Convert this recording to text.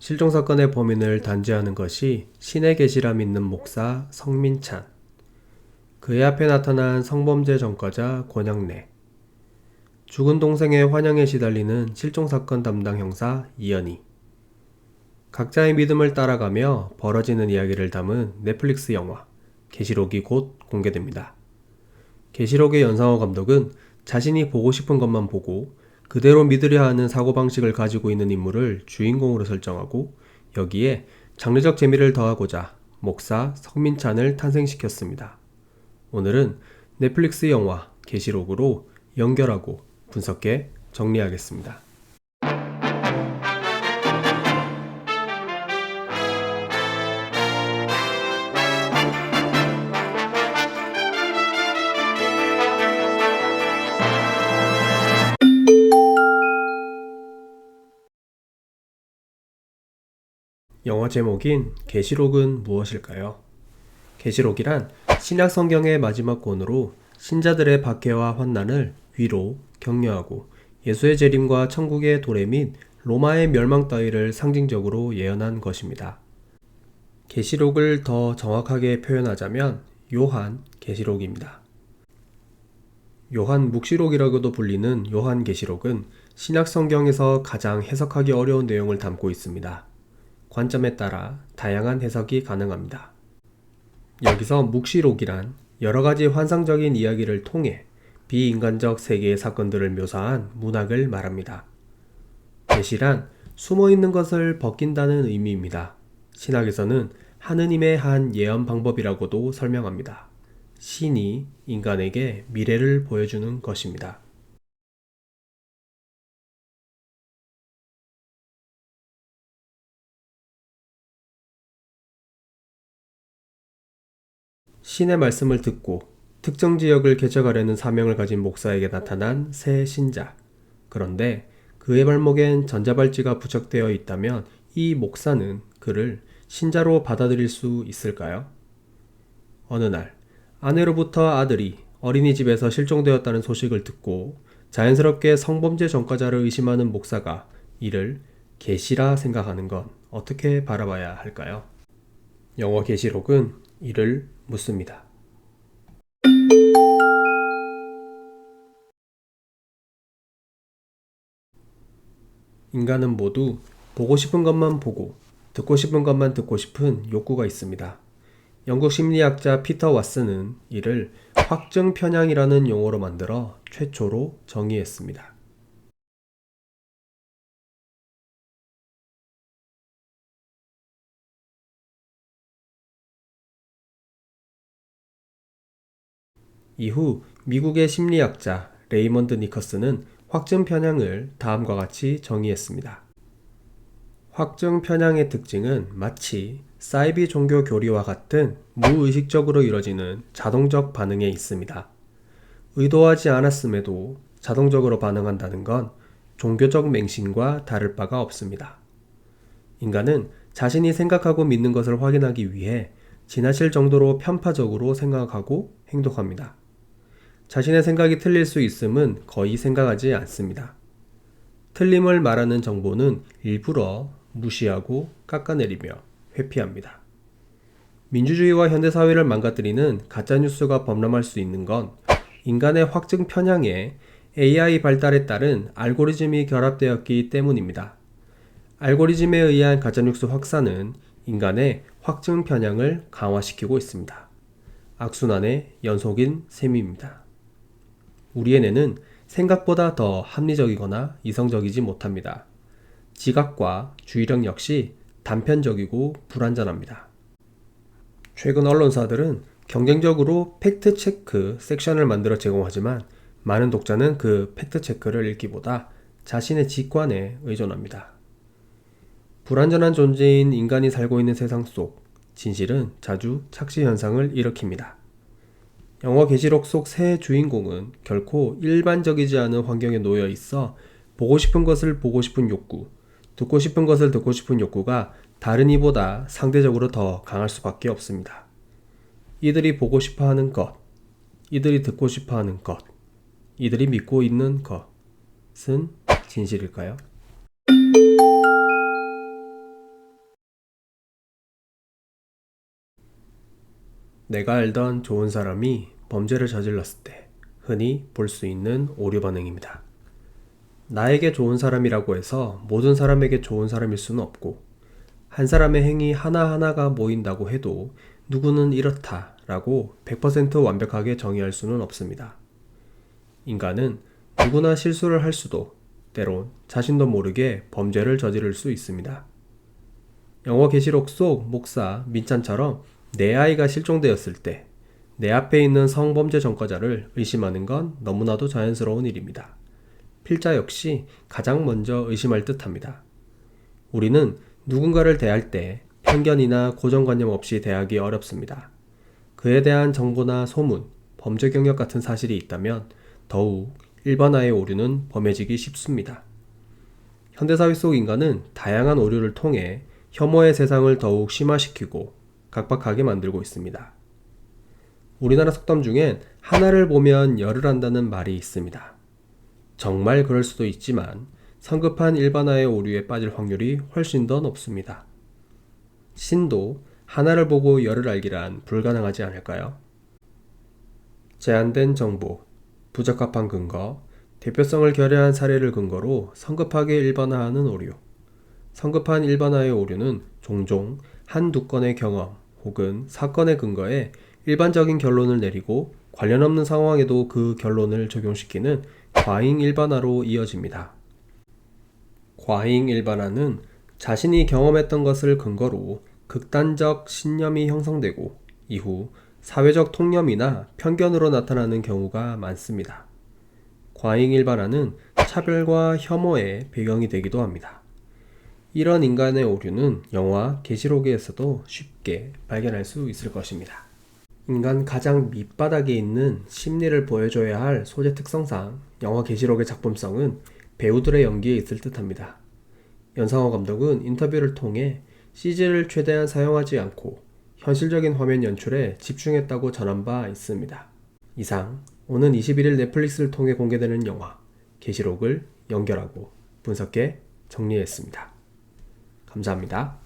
실종사건의 범인을 단죄하는 것이 신의 계시라 믿는 목사 성민찬. 그의 앞에 나타난 성범죄 전과자 권양래. 죽은 동생의 환영에 시달리는 실종사건 담당 형사 이연희. 각자의 믿음을 따라가며 벌어지는 이야기를 담은 넷플릭스 영화 계시록이 곧 공개됩니다. 계시록의 연상호 감독은 자신이 보고 싶은 것만 보고 그대로 믿으려 하는 사고방식을 가지고 있는 인물을 주인공으로 설정하고 여기에 장르적 재미를 더하고자 목사 성민찬을 탄생시켰습니다. 오늘은 넷플릭스 영화 계시록으로 연결하고 분석해 정리하겠습니다. 영화 제목인 계시록은 무엇일까요? 계시록이란 신약 성경의 마지막 권으로 신자들의 박해와 환난을 위로, 격려하고 예수의 재림과 천국의 도래 및 로마의 멸망 따위를 상징적으로 예언한 것입니다. 계시록을 더 정확하게 표현하자면 요한 계시록입니다. 요한 묵시록이라고도 불리는 요한 계시록은 신약 성경에서 가장 해석하기 어려운 내용을 담고 있습니다. 관점에 따라 다양한 해석이 가능합니다. 여기서 묵시록이란 여러가지 환상적인 이야기를 통해 비인간적 세계의 사건들을 묘사한 문학을 말합니다. 계시란 숨어있는 것을 벗긴다는 의미입니다. 신학에서는 하느님의 한 예언 방법이라고도 설명합니다. 신이 인간에게 미래를 보여주는 것입니다. 신의 말씀을 듣고 특정 지역을 개척하려는 사명을 가진 목사에게 나타난 새 신자. 그런데 그의 발목엔 전자발찌가 부착되어 있다면 이 목사는 그를 신자로 받아들일 수 있을까요? 어느 날 아내로부터 아들이 어린이집에서 실종되었다는 소식을 듣고 자연스럽게 성범죄 전과자를 의심하는 목사가 이를 계시라 생각하는 건 어떻게 바라봐야 할까요? 영화 계시록은 이를 묻습니다. 인간은 모두 보고 싶은 것만 보고 듣고 싶은 것만 듣고 싶은 욕구가 있습니다. 영국 심리학자 피터 왓슨은 이를 확증 편향이라는 용어로 만들어 최초로 정의했습니다. 이후 미국의 심리학자 레이먼드 니커스는 확증 편향을 다음과 같이 정의했습니다. 확증 편향의 특징은 마치 사이비 종교 교리와 같은 무의식적으로 이뤄지는 자동적 반응에 있습니다. 의도하지 않았음에도 자동적으로 반응한다는 건 종교적 맹신과 다를 바가 없습니다. 인간은 자신이 생각하고 믿는 것을 확인하기 위해 지나칠 정도로 편파적으로 생각하고 행동합니다. 자신의 생각이 틀릴 수 있음은 거의 생각하지 않습니다. 틀림을 말하는 정보는 일부러 무시하고 깎아내리며 회피합니다. 민주주의와 현대사회를 망가뜨리는 가짜뉴스가 범람할 수 있는 건 인간의 확증 편향에 AI 발달에 따른 알고리즘이 결합되었기 때문입니다. 알고리즘에 의한 가짜뉴스 확산은 인간의 확증 편향을 강화시키고 있습니다. 악순환의 연속인 셈입니다. 우리의 뇌는 생각보다 더 합리적이거나 이성적이지 못합니다. 지각과 주의력 역시 단편적이고 불완전합니다. 최근 언론사들은 경쟁적으로 팩트체크 섹션을 만들어 제공하지만 많은 독자는 그 팩트체크를 읽기보다 자신의 직관에 의존합니다. 불완전한 존재인 인간이 살고 있는 세상 속 진실은 자주 착시 현상을 일으킵니다. 영화 계시록 속 새 주인공은 결코 일반적이지 않은 환경에 놓여 있어 보고 싶은 것을 보고 싶은 욕구, 듣고 싶은 것을 듣고 싶은 욕구가 다른 이보다 상대적으로 더 강할 수밖에 없습니다. 이들이 보고 싶어 하는 것, 이들이 듣고 싶어 하는 것, 이들이 믿고 있는 것은 진실일까요? 내가 알던 좋은 사람이 범죄를 저질렀을 때 흔히 볼 수 있는 오류 반응입니다. 나에게 좋은 사람이라고 해서 모든 사람에게 좋은 사람일 수는 없고, 한 사람의 행위 하나하나가 모인다고 해도 누구는 이렇다 라고 100% 완벽하게 정의할 수는 없습니다. 인간은 누구나 실수를 할 수도, 때론 자신도 모르게 범죄를 저지를 수 있습니다. 영어 계시록 속 목사 민찬처럼 내 아이가 실종되었을 때 내 앞에 있는 성범죄 전과자를 의심하는 건 너무나도 자연스러운 일입니다. 필자 역시 가장 먼저 의심할 듯합니다. 우리는 누군가를 대할 때 편견이나 고정관념 없이 대하기 어렵습니다. 그에 대한 정보나 소문, 범죄 경력 같은 사실이 있다면 더욱 일반화의 오류는 범해지기 쉽습니다. 현대사회 속 인간은 다양한 오류를 통해 혐오의 세상을 더욱 심화시키고 각박하게 만들고 있습니다. 우리나라 속담 중엔 하나를 보면 열을 안다는 말이 있습니다. 정말 그럴 수도 있지만 성급한 일반화의 오류에 빠질 확률이 훨씬 더 높습니다. 신도 하나를 보고 열을 알기란 불가능하지 않을까요? 제한된 정보, 부적합한 근거, 대표성을 결여한 사례를 근거로 성급하게 일반화하는 오류. 성급한 일반화의 오류는 종종 한두 건의 경험 혹은 사건의 근거에 일반적인 결론을 내리고 관련 없는 상황에도 그 결론을 적용시키는 과잉 일반화로 이어집니다. 과잉 일반화는 자신이 경험했던 것을 근거로 극단적 신념이 형성되고 이후 사회적 통념이나 편견으로 나타나는 경우가 많습니다. 과잉 일반화는 차별과 혐오의 배경이 되기도 합니다. 이런 인간의 오류는 영화 계시록에서도 쉽게 발견할 수 있을 것입니다. 인간 가장 밑바닥에 있는 심리를 보여줘야 할 소재 특성상 영화 계시록의 작품성은 배우들의 연기에 있을 듯합니다. 연상호 감독은 인터뷰를 통해 CG를 최대한 사용하지 않고 현실적인 화면 연출에 집중했다고 전한 바 있습니다. 이상 오는 21일 넷플릭스를 통해 공개되는 영화 계시록을 연결하고 분석해 정리했습니다. 감사합니다.